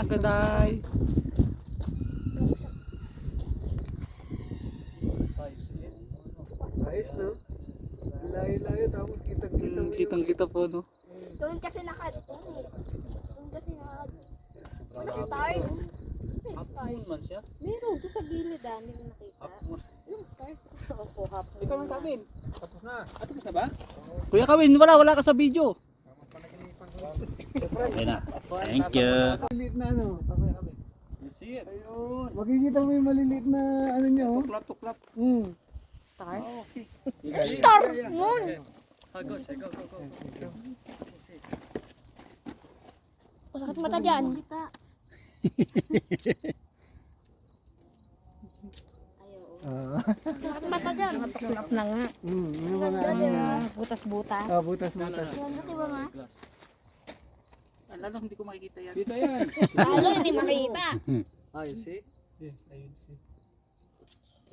Kaday. Ayos, no? Layo-layo, tapos kitang-kita mo Kitang-kita po, no? Doon kasi doon kasi ano, stars? Saan stars? Meron, doon sa gilid hindi mo nakita. Yung stars. Opo, hapon. Ikaw lang Kevin. Tapos na. Tapos na ba? Kuya Kawin, wala ka sa video. Okay na. Thank you. Maliliit na ano. You see it? Ayun. Makikita mo yung maliliit na ano niya, oh. Tuklap. Star? Okay. Star moon! Go. O, sakit mata dyan. Sakit mata dyan. Tuklap na nga. Yung mga ano. Butas-butas. Butas-butas. Di ba ma? Lalo hindi ko makikita yan. Dito yan. Lalo hindi makita. You see? Yes, ayun si.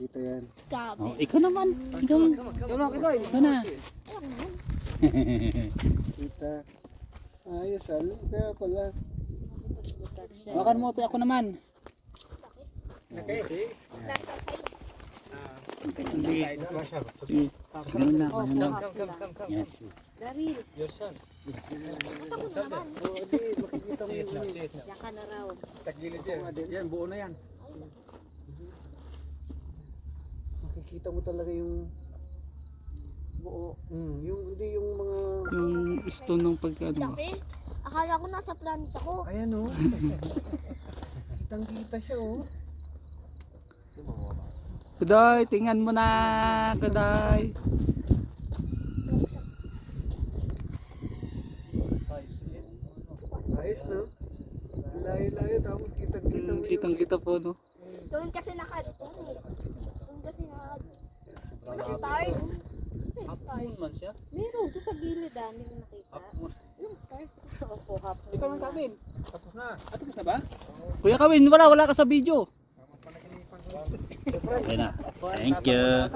Dito yan. Gabi. Oh, ikaw naman. Ikaw na. Ikaw na. Kita. Ayos, alo. Kaya pala. Makan mo ito. Ako naman. Okay. Nasa side. Sige. Ganun lang. Yan. Daryl. Your son. Takot naman. Oo, di. Makikita mo yung Yan ka na raw. tagilid yan. Yan, buo na yan. Makikita mo talaga yung buo. Yung, hindi yung mga... Yung stone ng pagkano. Laki. Akala ko nasa planta ko. Ayan, oh. Kitang-kita siya, oh. Kaday, tingnan mo na. Kaday. Ayos, no? Layo-layo, tapos kitang-kita mo yung... Kitang-kita po, no? Doon kasi doon kasi ano, stars? Saan stars? Meron, doon sa gilid hindi mo nakita. Yung stars. Opo, hapon. Ikaw lang Kevin. Tapos na. Tapos na ba? Kuya Kawin, wala ka sa video. Okay na. Thank you.